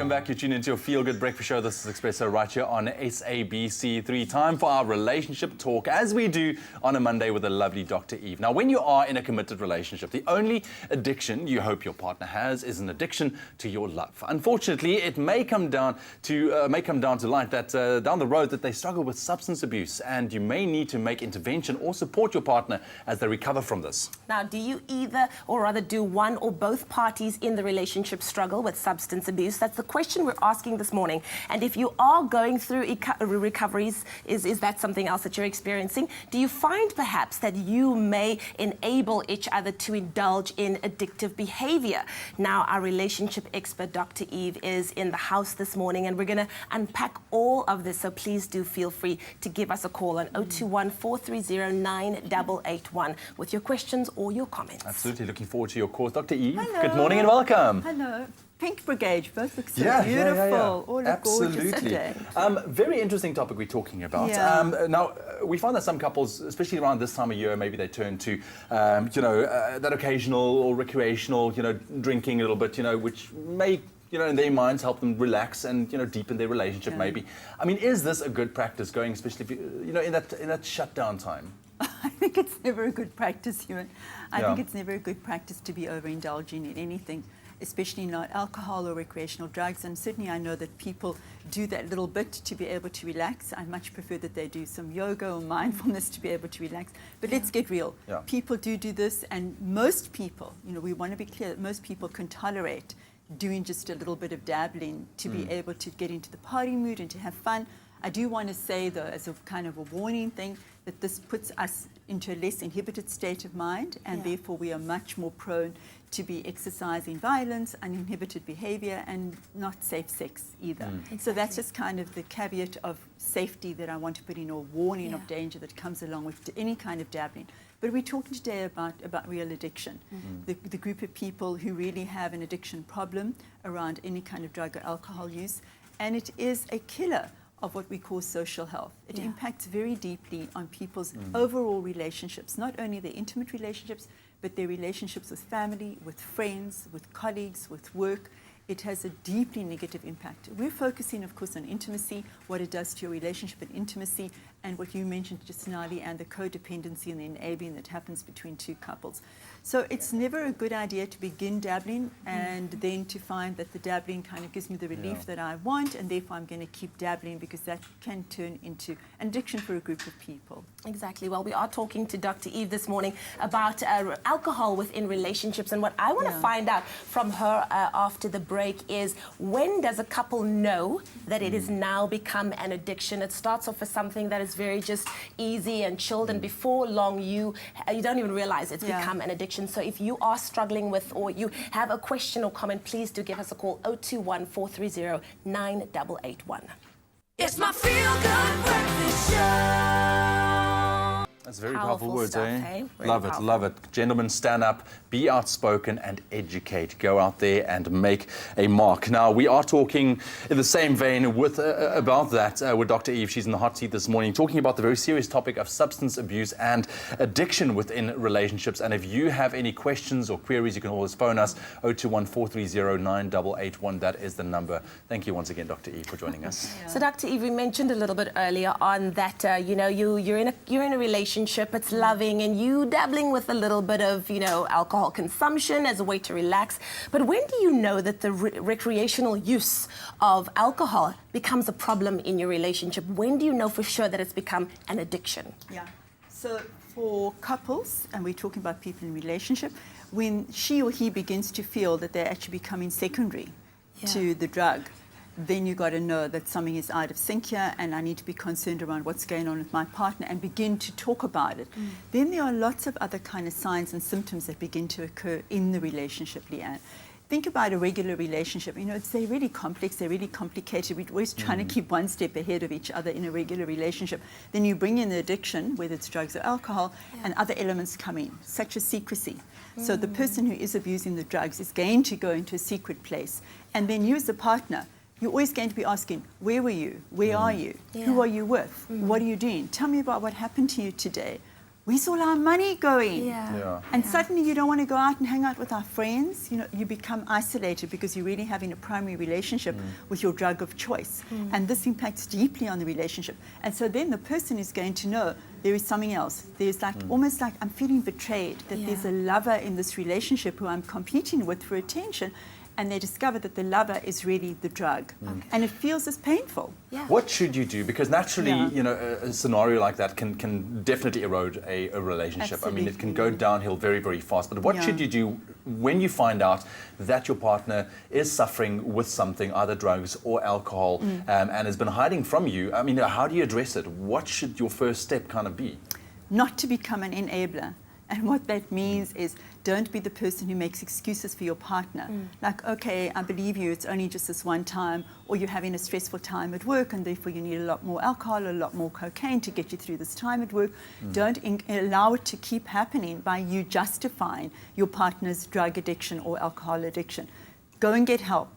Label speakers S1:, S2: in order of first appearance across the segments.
S1: Welcome back. You're tuned into your Feel Good Breakfast Show. This is Expresso right here on SABC3. Time for our relationship talk, as we do on a Monday with the lovely Dr. Eve. Now, when you are in a committed relationship, the only addiction you hope your partner has is an addiction to your love. Unfortunately, it may come down to light that down the road that they struggle with substance abuse, and you may need to make intervention or support your partner as they recover from this.
S2: Now, do you either, or rather do one or both parties in the relationship struggle with substance abuse? That's the question we're asking this morning. And if you are going through recoveries, is that something else that you're experiencing? Do you find perhaps that you may enable each other to indulge in addictive behavior? Now, our relationship expert, Dr. Eve, is in the house this morning, and we're going to unpack all of this. So please do feel free to give us a call on 021-430-9881 with your questions or your comments.
S1: Absolutely. Looking forward to your calls. Dr. Eve,
S3: hello.
S1: Good morning and welcome.
S3: Hello. Pink Brigade, both look so beautiful.
S1: Yeah.
S3: All look gorgeous today.
S1: Very interesting topic we're talking about.
S3: Yeah.
S1: Now, we find that some couples, especially around this time of year, maybe they turn to, that occasional or recreational, drinking a little bit, which may, in their minds help them relax and, deepen their relationship maybe. I mean, is this a good practice going, especially if you, in that shutdown time?
S3: I think it's never a good practice, Ewan. I think it's never a good practice to be overindulging in anything, especially not alcohol or recreational drugs. And certainly I know that people do that little bit to be able to relax. I much prefer that they do some yoga or mindfulness to be able to relax. But let's get real. Yeah. People do this, and most people, we want to be clear that most people can tolerate doing just a little bit of dabbling to be able to get into the party mood and to have fun. I do want to say, though, as a kind of a warning thing, that this puts us into a less inhibited state of mind, and therefore we are much more prone to be exercising violence, uninhibited behavior, and not safe sex either. Exactly. So that's just kind of the caveat of safety that I want to put in, or warning of danger that comes along with any kind of dabbling. But we're talking today about real addiction, the group of people who really have an addiction problem around any kind of drug or alcohol use, and it is a killer of what we call social health. It impacts very deeply on people's overall relationships, not only their intimate relationships, but their relationships with family, with friends, with colleagues, with work. It has a deeply negative impact. We're focusing, of course, on intimacy, what it does to your relationship and intimacy, and what you mentioned just now, and the codependency and the enabling that happens between two couples. So it's never a good idea to begin dabbling and then to find that the dabbling kind of gives me the relief that I want, and therefore I'm going to keep dabbling, because that can turn into an addiction for a group of people.
S2: Exactly. Well, we are talking to Dr. Eve this morning about alcohol within relationships, and what I want to find out from her after the break is, when does a couple know that it has now become an addiction? It starts off as something that is very just easy and chilled, and before long you don't even realize it's become an addiction. So if you are struggling with, or you have a question or comment, please do give us a call, 021-430-9881. It's my Feel Good Breakfast Show.
S1: That's very powerful words,
S2: stuff,
S1: eh?
S2: Really
S1: love
S2: powerful.
S1: it, love it. Gentlemen, stand up, be outspoken and educate. Go out there and make a mark. Now, we are talking in the same vein with about that with Dr. Eve. She's in the hot seat this morning, talking about the very serious topic of substance abuse and addiction within relationships. And if you have any questions or queries, you can always phone us, 021-430-9881. That is the number. Thank you once again, Dr. Eve, for joining us.
S2: So, Dr. Eve, we mentioned a little bit earlier on that you're in a relationship, it's loving, and you dabbling with a little bit of alcohol consumption as a way to relax. But when do you know that the recreational use of alcohol becomes a problem in your relationship? When do you know for sure that it's become an addiction?
S3: Yeah. So for couples, and we're talking about people in relationship, when she or he begins to feel that they're actually becoming secondary to the drug, then you got to know that something is out of sync here, and I need to be concerned around what's going on with my partner and begin to talk about it. Then there are lots of other kind of signs and symptoms that begin to occur in the relationship, Leanne. Think about a regular relationship. They're really complex, they're really complicated. We're always trying to keep one step ahead of each other in a regular relationship. Then you bring in the addiction, whether it's drugs or alcohol, and other elements come in, such as secrecy. So the person who is abusing the drugs is going to go into a secret place. And then you as a partner, you're always going to be asking, where were you? Where are you? Who are you with? What are you doing? Tell me about what happened to you today. where's all our money going?
S2: Yeah.
S3: And suddenly you don't want to go out and hang out with our friends. You know, you become isolated because you're really having a primary relationship with your drug of choice. And this impacts deeply on the relationship. And so then the person is going to know there is something else. There's like almost like I'm feeling betrayed, that there's a lover in this relationship who I'm competing with for attention. And they discover that the lover is really the drug. And it feels as painful.
S2: Yeah.
S1: What should you do? Because naturally, you know, a scenario like that can definitely erode a relationship. I mean, it can go downhill very, very fast. But what should you do when you find out that your partner is suffering with something, either drugs or alcohol, and has been hiding from you? I mean, how do you address it? What should your first step kind of be?
S3: Not to become an enabler. And what that means is don't be the person who makes excuses for your partner. Like, okay, I believe you, it's only just this one time, or you're having a stressful time at work and therefore you need a lot more alcohol, a lot more cocaine to get you through this time at work. Don't allow it to keep happening by you justifying your partner's drug addiction or alcohol addiction. Go and get help.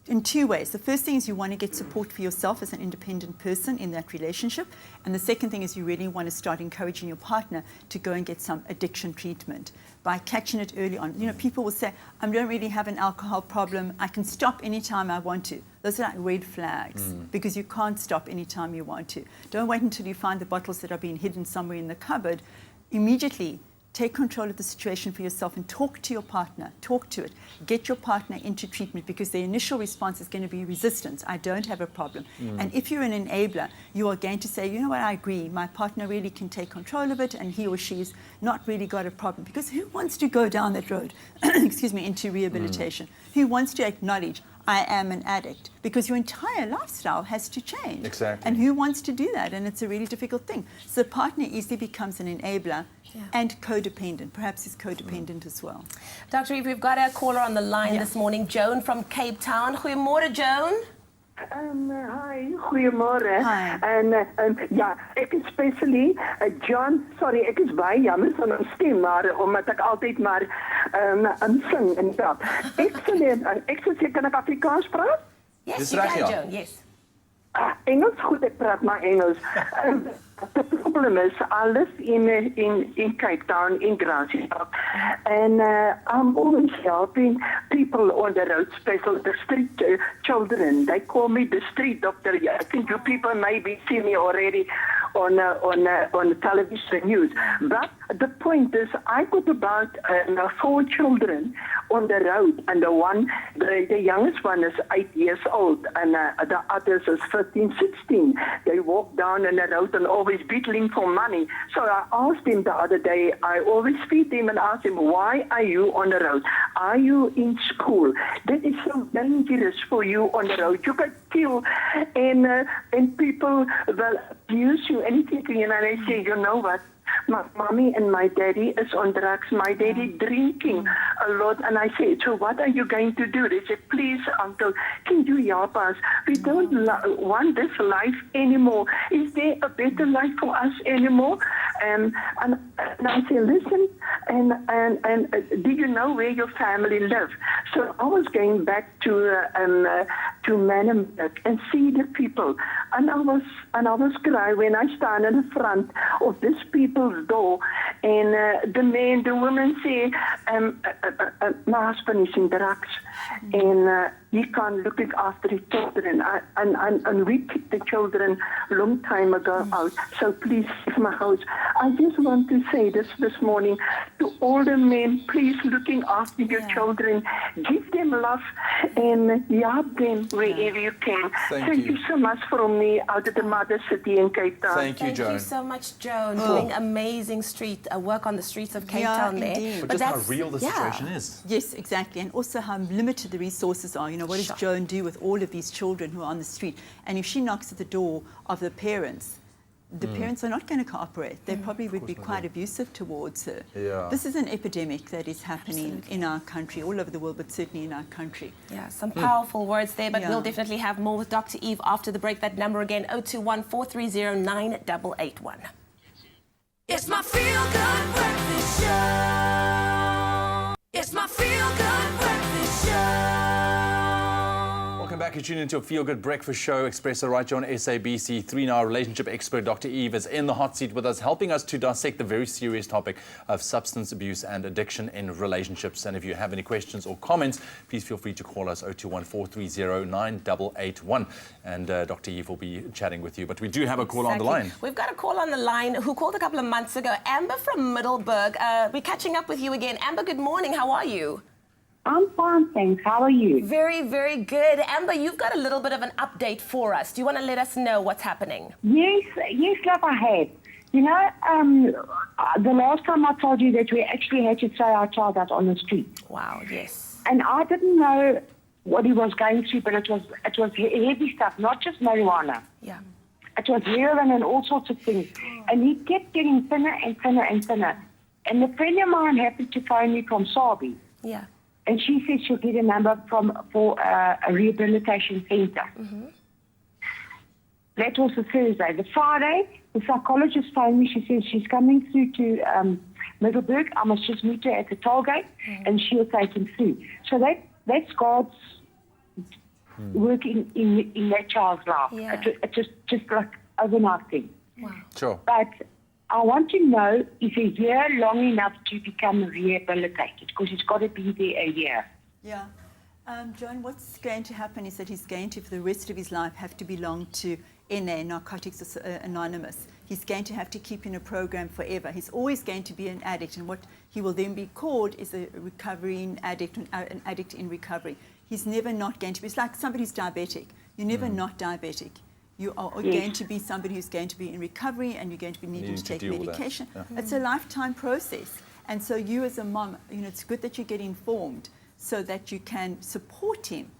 S3: In two ways. The first thing is you want to get support for yourself as an independent person in that relationship. And the second thing is you really want to start encouraging your partner to go and get some addiction treatment by catching it early on. You know, people will say, I don't really have an alcohol problem. I can stop anytime I want to. Those are like red flags because you can't stop anytime you want to. Don't wait until you find the bottles that are being hidden somewhere in the cupboard. Immediately take control of the situation for yourself and talk to your partner. Talk to it. Get your partner into treatment because the initial response is going to be resistance. I don't have a problem. And if you're an enabler, you are going to say, you know what, I agree. My partner really can take control of it and he or she's not really got a problem. Because who wants to go down that road, excuse me, into rehabilitation? Who wants to acknowledge, I am an addict? Because your entire lifestyle has to change.
S1: Exactly.
S3: And who wants to do that? And it's a really difficult thing. So the partner easily becomes an enabler and codependent. Perhaps he's codependent as well.
S2: Dr. Eve, we've got a caller on the line this morning, Joan from Cape Town. Goeiemôre, Joan.
S4: Hi, goeiemôre.
S3: Hi.
S4: En ja, ek especially John, sorry, ek is baie jammer van my stem, maar omdat ek altyd maar sing en dat. Ek sê kan ek Afrikaans praat?
S2: Yes,
S1: Dis
S2: you
S1: reg,
S2: can,
S1: ja.
S2: Joan. Yes.
S4: Engels, goed, ek praat maar Engels. The problem is, I live in Cape Town, in Grassy-Park, and I'm always helping people on the road, especially the street children. They call me the street doctor. I think you people maybe see me already on television news. But the point is, I got about 4 children on the road, and the youngest one is 8 years old, and the others is 15, 16. They walk down on the road and always beetling for money. So I asked him the other day, I always feed him and ask him, why are you on the road? Are you in school? That is so dangerous for you on the road. You get killed and people will abuse you, anything, and I say, you know what? My mommy and my daddy is on drugs. My daddy drinking a lot. And I said, so what are you going to do? They said, please, uncle, can you help us? We don't want this life anymore. Is there a better life for us anymore? And I said, listen, and do you know where your family live? So I was going back to Manenberg and see the people. And I was crying when I stand in the front of these people's door, and the woman say, my husband is in drugs, and he can't look after his children, and we kicked the children a long time ago out, so please save my house. I just want to say this morning to all the men, please looking after your children, give them love and help them wherever you can. Thank you so much from me out of the mother city in Cape Town.
S1: Thank you, Joan.
S2: Thank you so much, Joan, doing amazing work on the streets of Cape Town there.
S3: Indeed.
S1: But just how real the situation is.
S3: Yes, exactly. And also how limited the resources are. You know, what does Joan do with all of these children who are on the street? And if she knocks at the door of the parents are not going to cooperate. They probably would be quite abusive towards her.
S1: Yeah.
S3: This is an epidemic that is happening in our country, all over the world, but certainly in our country.
S2: Yeah, some powerful words there, but we'll definitely have more with Dr. Eve after the break. That number again, 021-430-9881.
S5: It's my feel-good breakfast show. It's my feel-good breakfast show.
S1: Welcome back. You're tuning into a feel-good breakfast show, Expresso, right here on SABC3. Now, our relationship expert, Dr. Eve, is in the hot seat with us, helping us to dissect the very serious topic of substance abuse and addiction in relationships. And if you have any questions or comments, please feel free to call us 021-430-9881. And Dr. Eve will be chatting with you. But we do have a call on the line.
S2: We've got a call on the line who called a couple of months ago. Amber from Middleburg. We're catching up with you again. Amber, good morning. How are you?
S6: I'm fine, thanks. How are you?
S2: Very, very good. Amber, you've got a little bit of an update for us. Do you want to let us know what's happening?
S6: Yes, love, I have. You know, the last time I told you that we actually had to throw our child out on the street.
S2: Wow, yes.
S6: And I didn't know what he was going through, but it was heavy stuff, not just marijuana.
S2: Yeah.
S6: It was heroin and all sorts of things. And he kept getting thinner and thinner and thinner. And a friend of mine happened to phone me from Sabi.
S2: Yeah.
S6: And she said she'll get a number for a rehabilitation center.
S2: Mm-hmm.
S6: That was the Thursday. The Friday, the psychologist phoned me. She says she's coming through to Middleburg. I must just meet her at the toll gate, and she'll take him through. So that's God's working in that child's life.
S2: Yeah.
S6: It's just like overnight thing.
S2: Wow.
S1: Sure.
S6: But I want to know if a year long enough to become rehabilitated, because it's got to be there a year.
S3: Yeah. John, what's going to happen is that he's going to, for the rest of his life, have to belong to NA, Narcotics Anonymous. He's going to have to keep in a program forever. He's always going to be an addict, and what he will then be called is a recovering addict, an addict in recovery. He's never not going to be, it's like somebody who's diabetic. You're never not diabetic. You are going to be somebody who's going to be in recovery, and you're going to be needing to take medication.
S1: Yeah.
S3: It's a lifetime process. And so you as a mom, you know, it's good that you get informed so that you can support him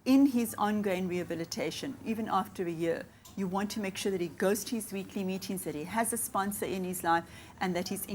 S3: in his ongoing rehabilitation, even after a year. You want to make sure that he goes to his weekly meetings, that he has a sponsor in his life, and that he's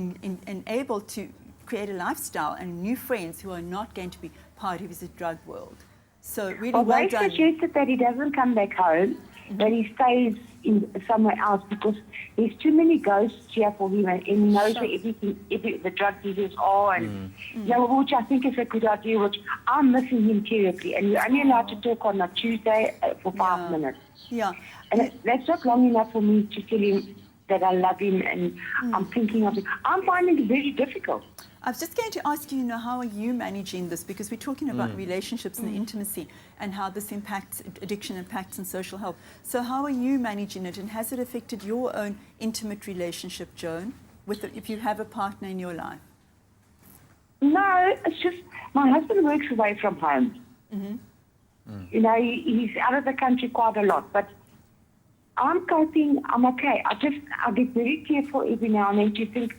S3: able to create a lifestyle and new friends who are not going to be part of his drug world. So really well
S6: they
S3: done.
S6: suggested that he doesn't come back home, that he stays in somewhere else, because there's too many ghosts here for him, and he knows where everything, the drug dealers are, and which I think is a good idea, which I'm missing him terribly, and you're only allowed to talk on a Tuesday for 5 minutes.
S3: Yeah.
S6: And that's not long enough for me to tell him that I love him and I'm thinking of him. I'm finding it very difficult.
S3: I was just going to ask you, how are you managing this? Because we're talking about relationships and intimacy and how this impacts, addiction impacts on social health. So how are you managing it, and has it affected your own intimate relationship, Joan, if you have a partner in your life?
S6: No, it's just my husband works away from home. You know, he's out of the country quite a lot, but I'm coping, I'm okay. I get very careful every now and then to think,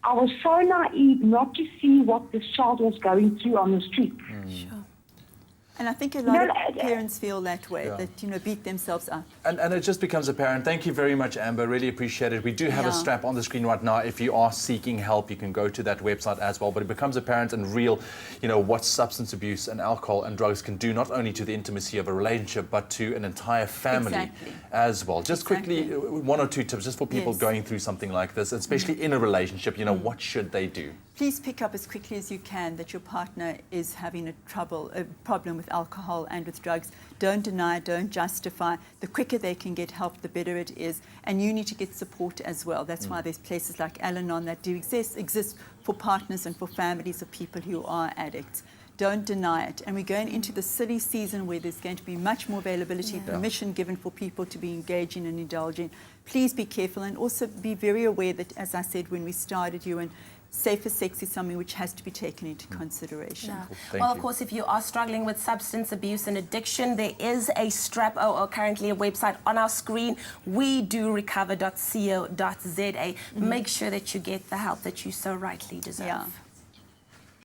S6: I was so naive not to see what this child was going through on the street.
S3: Sure. And I think a lot of parents feel that way, that, beat themselves up.
S1: And it just becomes apparent. Thank you very much, Amber. Really appreciate it. We do have a strap on the screen right now. If you are seeking help, you can go to that website as well. But it becomes apparent and real, what substance abuse and alcohol and drugs can do, not only to the intimacy of a relationship, but to an entire family as well. Just quickly, 1 or 2 tips just for people going through something like this, especially in a relationship. What should they do?
S3: Please pick up as quickly as you can that your partner is having a problem with alcohol and with drugs. Don't deny, don't justify. The quicker they can get help, the better it is. And you need to get support as well. That's why there's places like Al-Anon that do exist for partners and for families of people who are addicts. Don't deny it. And we're going into the silly season where there's going to be much more availability, permission given for people to be engaging and indulging. Please be careful, and also be very aware that, as I said when we started, safer sex is something which has to be taken into consideration.
S2: Yeah.
S1: Cool.
S2: Of course, if you are struggling with substance abuse and addiction, there is a strap, or currently a website on our screen, wedorecover.co.za. Make sure that you get the help that you so rightly deserve.
S3: Yeah.